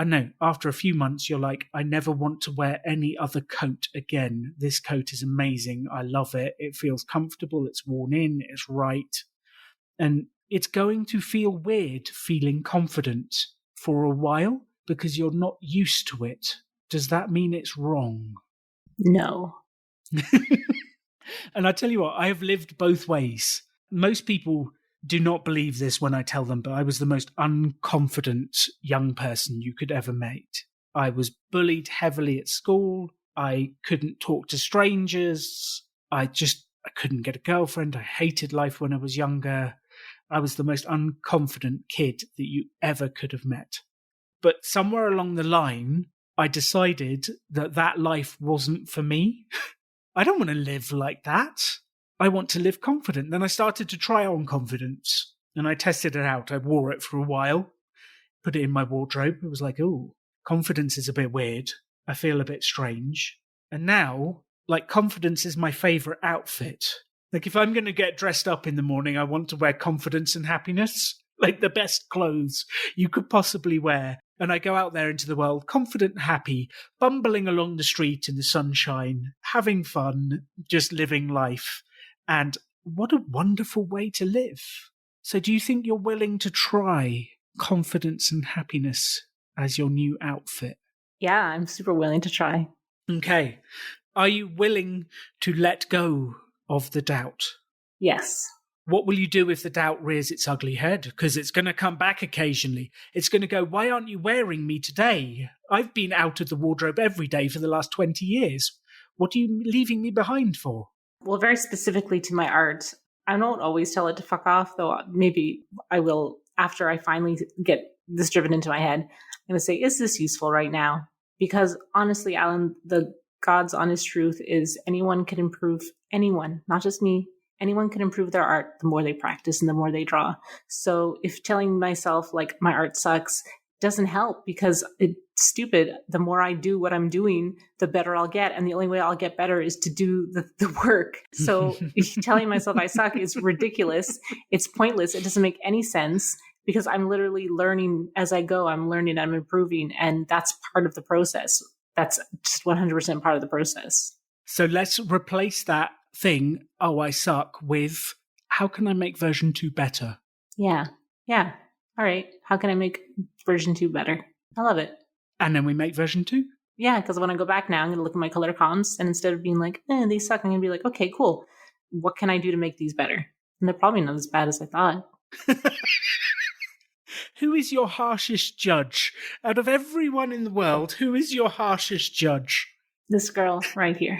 I know, after a few months, you're like, I never want to wear any other coat again. This coat is amazing. I love it. It feels comfortable. It's worn in. It's right. And it's going to feel weird feeling confident for a while because you're not used to it. Does that mean it's wrong? No. And I tell you what, I have lived both ways. Most people do not believe this when I tell them, but I was the most unconfident young person you could ever meet. I was bullied heavily at school. I couldn't talk to strangers. I couldn't get a girlfriend. I hated life when I was younger. I was the most unconfident kid that you ever could have met. But somewhere along the line, I decided that life wasn't for me. I don't want to live like that. I want to live confident. Then I started to try on confidence, and I tested it out. I wore it for a while, put it in my wardrobe. It was like, oh, confidence is a bit weird. I feel a bit strange. And now, like, confidence is my favorite outfit. Like, if I'm going to get dressed up in the morning, I want to wear confidence and happiness, like the best clothes you could possibly wear. And I go out there into the world, confident, happy, bumbling along the street in the sunshine, having fun, just living life. And what a wonderful way to live. So do you think you're willing to try confidence and happiness as your new outfit? Yeah, I'm super willing to try. Okay. Are you willing to let go of the doubt? Yes. What will you do if the doubt rears its ugly head? Because it's going to come back occasionally. It's going to go, why aren't you wearing me today? I've been out of the wardrobe every day for the last 20 years. What are you leaving me behind for? Well, very specifically to my art, I don't always tell it to fuck off, though maybe I will after I finally get this driven into my head. I'm going to say, is this useful right now? Because honestly, Alan, the God's honest truth is anyone can improve, anyone, not just me, anyone can improve their art the more they practice and the more they draw. So if telling myself like my art sucks doesn't help because it's stupid. The more I do what I'm doing, the better I'll get. And the only way I'll get better is to do the work. So telling myself I suck is ridiculous. It's pointless. It doesn't make any sense because I'm literally learning as I go. I'm learning, I'm improving. And that's part of the process. That's just 100% part of the process. So let's replace that thing, oh, I suck, with how can I make version 2 better? Yeah. All right. How can I make version 2 better? I love it. And then we make version 2? Yeah, because when I go back now, I'm going to look at my color comps, and instead of being like, they suck, I'm going to be like, okay, cool. What can I do to make these better? And they're probably not as bad as I thought. Who is your harshest judge? Out of everyone in the world, who is your harshest judge? This girl right here.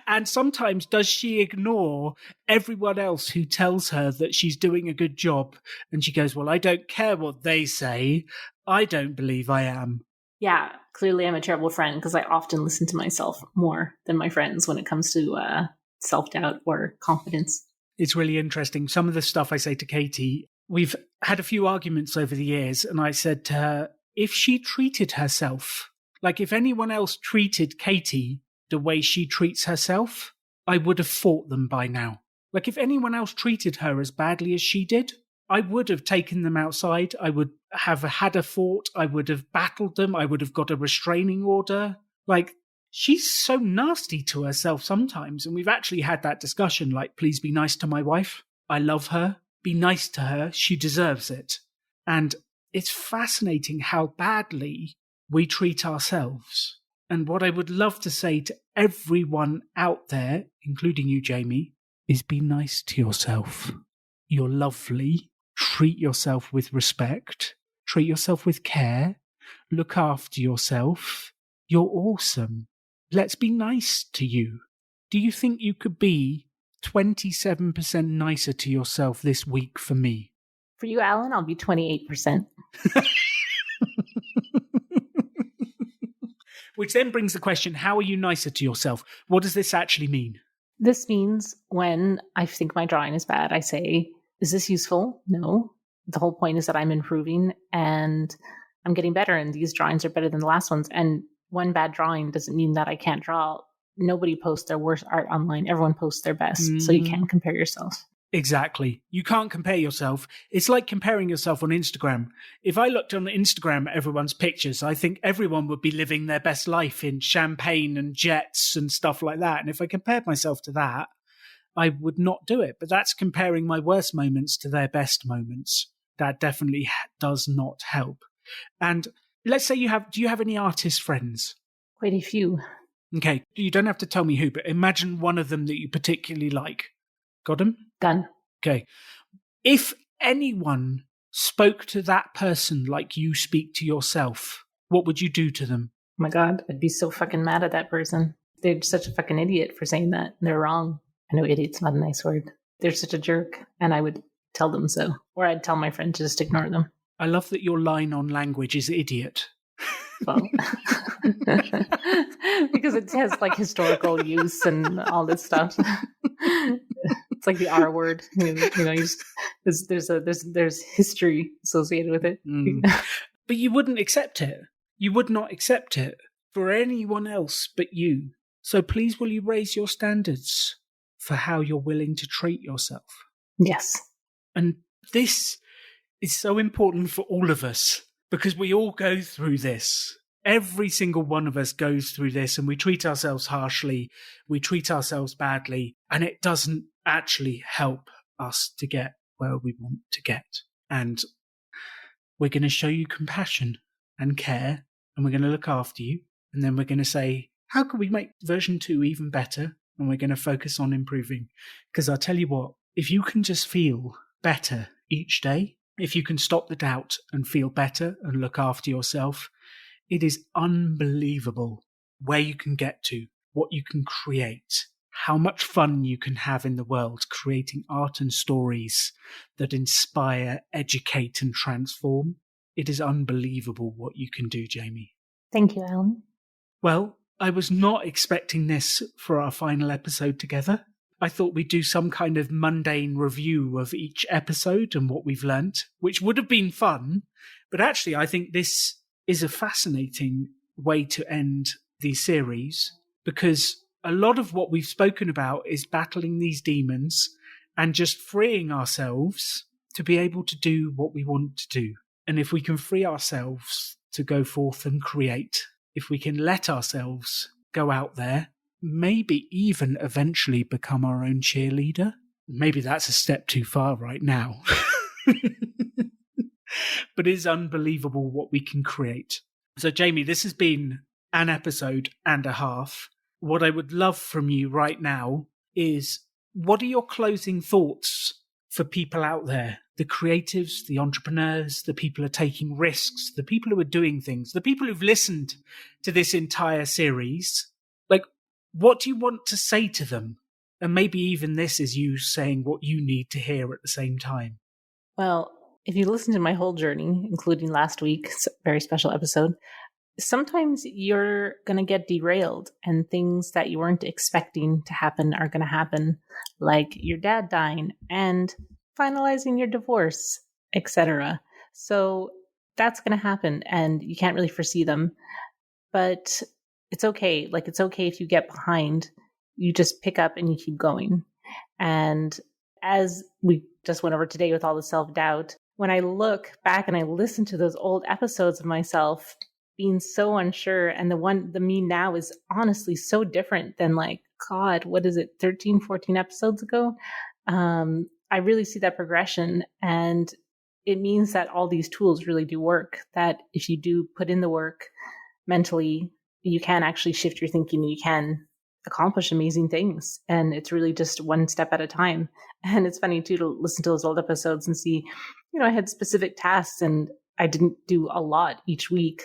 And sometimes does she ignore everyone else who tells her that she's doing a good job? And she goes, well, I don't care what they say. I don't believe I am. Yeah, clearly I'm a terrible friend because I often listen to myself more than my friends when it comes to self-doubt or confidence. It's really interesting. Some of the stuff I say to Katie, we've had a few arguments over the years, and I said to her, if she treated herself, like if anyone else treated Katie the way she treats herself, I would have fought them by now. Like if anyone else treated her as badly as she did, I would have taken them outside. I would have had a fort. I would have battled them. I would have got a restraining order. Like, she's so nasty to herself sometimes. And we've actually had that discussion, like, please be nice to my wife. I love her. Be nice to her. She deserves it. And it's fascinating how badly we treat ourselves. And what I would love to say to everyone out there, including you, Jaymie, is be nice to yourself. You're lovely. treat yourself with respect, treat yourself with care, look after yourself. You're awesome. Let's be nice to you. Do you think you could be 27% nicer to yourself this week for me? For you, Alan, I'll be 28%. Which then brings the question, how are you nicer to yourself? What does this actually mean? This means when I think my drawing is bad, I say, is this useful? No. The whole point is that I'm improving and I'm getting better, and these drawings are better than the last ones. And one bad drawing doesn't mean that I can't draw. Nobody posts their worst art online. Everyone posts their best. So you can't compare yourself. Exactly. You can't compare yourself. It's like comparing yourself on Instagram. If I looked on Instagram at everyone's pictures, I think everyone would be living their best life in champagne and jets and stuff like that. And if I compared myself to that, I would not do it. But that's comparing my worst moments to their best moments. That definitely does not help. And let's say do you have any artist friends? Quite a few. Okay. You don't have to tell me who, but imagine one of them that you particularly like. Got him? Done. Okay. If anyone spoke to that person like you speak to yourself, what would you do to them? Oh my God, I'd be so fucking mad at that person. They're such a fucking idiot for saying that. They're wrong. I know idiot's not a nice word. They're such a jerk, and I would tell them so. Or I'd tell my friend to just ignore them. I love that your line on language is idiot. Well, because it has like historical use and all this stuff. It's like the R word, there's history associated with it. But you wouldn't accept it. You would not accept it for anyone else but you. So please, will you raise your standards for how you're willing to treat yourself? Yes. And this is so important for all of us because we all go through this. Every single one of us goes through this, and we treat ourselves harshly, we treat ourselves badly, and it doesn't actually help us to get where we want to get. And we're going to show you compassion and care, and we're going to look after you, and then we're going to say, how can we make version 2 even better? And we're going to focus on improving. Because I'll tell you what, if you can just feel better each day, if you can stop the doubt and feel better and look after yourself, it is unbelievable where you can get to, what you can create, how much fun you can have in the world creating art and stories that inspire, educate, and transform. It is unbelievable what you can do, Jaymie. Thank you, Alan. Well, I was not expecting this for our final episode together. I thought we'd do some kind of mundane review of each episode and what we've learnt, which would have been fun. But actually, I think this is a fascinating way to end the series because a lot of what we've spoken about is battling these demons and just freeing ourselves to be able to do what we want to do. And if we can free ourselves to go forth and create, if we can let ourselves go out there, maybe even eventually become our own cheerleader. Maybe that's a step too far right now. But it is unbelievable what we can create. So, Jaymie, this has been an episode and a half. What I would love from you right now is, what are your closing thoughts for people out there? The creatives, the entrepreneurs, the people who are taking risks, the people who are doing things, the people who've listened to this entire series. Like, what do you want to say to them? And maybe even this is you saying what you need to hear at the same time. Well, if you listen to my whole journey, including last week's very special episode, sometimes you're going to get derailed and things that you weren't expecting to happen are going to happen, like your dad dying and finalizing your divorce, etc. So that's going to happen and you can't really foresee them. But it's okay. Like, it's okay if you get behind, you just pick up and you keep going. And as we just went over today with all the self-doubt, when I look back and I listen to those old episodes of myself being so unsure, and the me now is honestly so different than, like, God, what is it, 13, 14 episodes ago? I really see that progression, and it means that all these tools really do work, that if you do put in the work mentally, you can actually shift your thinking and you can accomplish amazing things. And it's really just one step at a time. And it's funny too to listen to those old episodes and see I had specific tasks and I didn't do a lot each week,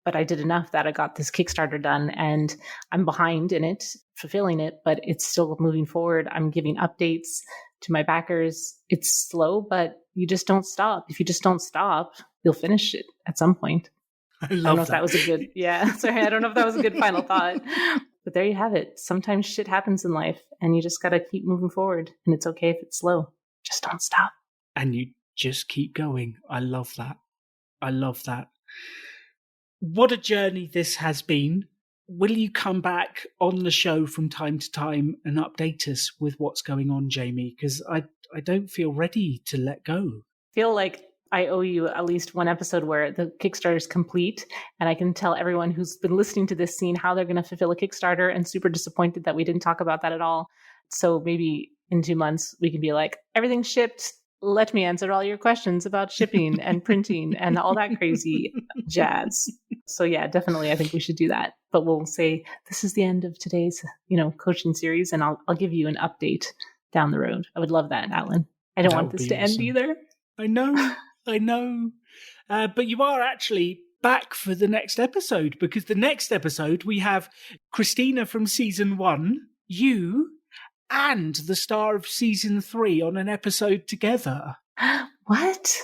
but I did enough that I got this Kickstarter done, and I'm behind in it, fulfilling it, but it's still moving forward. I'm giving updates to my backers. It's slow, but you just don't stop. If you just don't stop, you'll finish it at some point. I don't know love if that was a good, sorry, I don't know if that was a good final thought. But there you have it. Sometimes shit happens in life and you just got to keep moving forward, and it's okay if it's slow. Just don't stop. And you just keep going. I love that. I love that. What a journey this has been. Will you come back on the show from time to time and update us with what's going on, Jaymie? Because I don't feel ready to let go. I feel like I owe you at least one episode where the Kickstarter is complete, and I can tell everyone who's been listening to this scene how they're going to fulfill a Kickstarter, and super disappointed that we didn't talk about that at all. So maybe in 2 months we can be like, everything's shipped. Let me answer all your questions about shipping and printing and all that crazy jazz. So yeah, definitely, I think we should do that. But we'll say this is the end of today's, coaching series, and I'll give you an update down the road. I would love that, Alan. I don't want this to end either. I know. But you are actually back for the next episode, because the next episode we have Christina from season 1, you, and the star of season 3 on an episode together. What?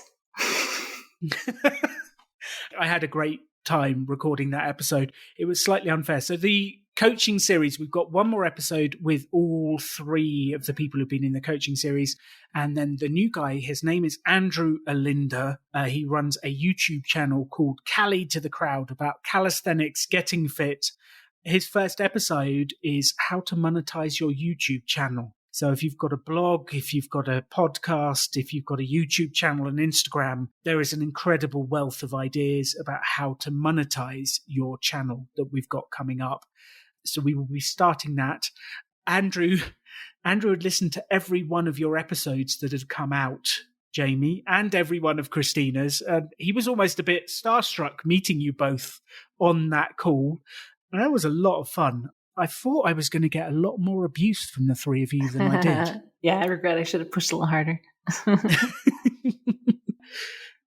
I had a great time recording that episode. It was slightly unfair. So the coaching series, we've got one more episode with all 3 of the people who've been in the coaching series. And then the new guy, his name is Andrew Alinda. He runs a YouTube channel called Cali to the Crowd about calisthenics, getting fit. His first episode is how to monetize your YouTube channel. So if you've got a blog, if you've got a podcast, if you've got a YouTube channel and Instagram, there is an incredible wealth of ideas about how to monetize your channel that we've got coming up. So we will be starting that. Andrew had listened to every one of your episodes that had come out, Jaymie, and every one of Christina's. He was almost a bit starstruck meeting you both on that call. And that was a lot of fun. I thought I was going to get a lot more abuse from the 3 of you than I did. Yeah, I regret I should have pushed a little harder.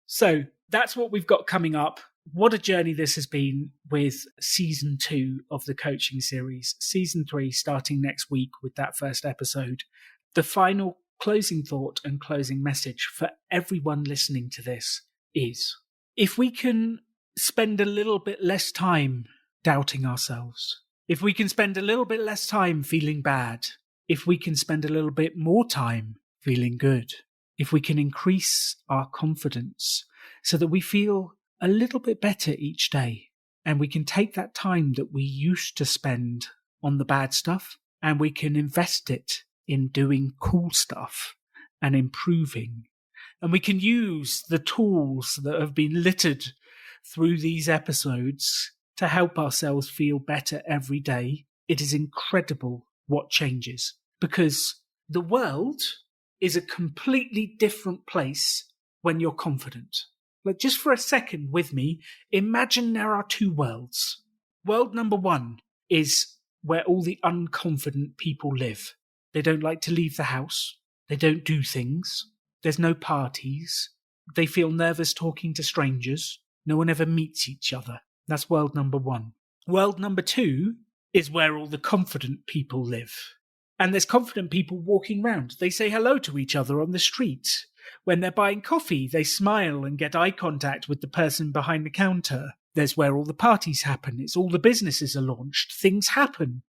So that's what we've got coming up. What a journey this has been with season 2 of the coaching series. Season 3 starting next week with that first episode. The final closing thought and closing message for everyone listening to this is, if we can spend a little bit less time doubting ourselves, if we can spend a little bit less time feeling bad, if we can spend a little bit more time feeling good, if we can increase our confidence so that we feel a little bit better each day, and we can take that time that we used to spend on the bad stuff and we can invest it in doing cool stuff and improving, and we can use the tools that have been littered through these episodes to help ourselves feel better every day, it is incredible what changes. Because the world is a completely different place when you're confident. Like, just for a second with me, imagine there are 2 worlds. World number 1 is where all the unconfident people live. They don't like to leave the house. They don't do things. There's no parties. They feel nervous talking to strangers. No one ever meets each other. That's world number 1. World number 2 is where all the confident people live. And there's confident people walking around. They say hello to each other on the street. When they're buying coffee, they smile and get eye contact with the person behind the counter. There's where all the parties happen. It's all the businesses are launched. Things happen.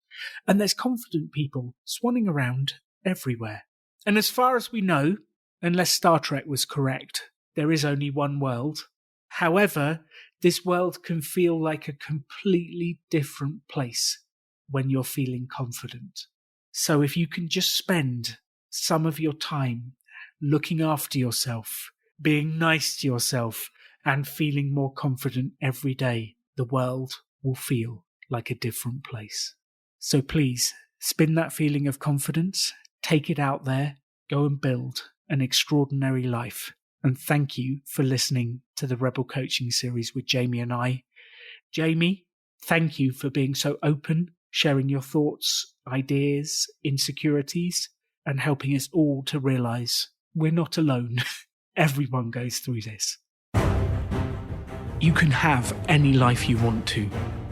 And there's confident people swanning around everywhere. And as far as we know, unless Star Trek was correct, there is only one world. However, this world can feel like a completely different place when you're feeling confident. So if you can just spend some of your time looking after yourself, being nice to yourself, and feeling more confident every day, the world will feel like a different place. So please, spin that feeling of confidence, take it out there, go and build an extraordinary life. And thank you for listening to the Rebel Coaching Series with Jaymie and I. Jaymie, thank you for being so open, sharing your thoughts, ideas, insecurities, and helping us all to realize we're not alone. Everyone goes through this. You can have any life you want to.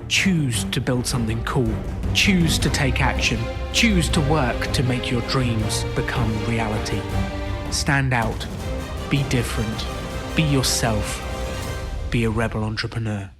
Choose to build something cool. Choose to take action. Choose to work to make your dreams become reality. Stand out. Be different. Be yourself. Be a rebel entrepreneur.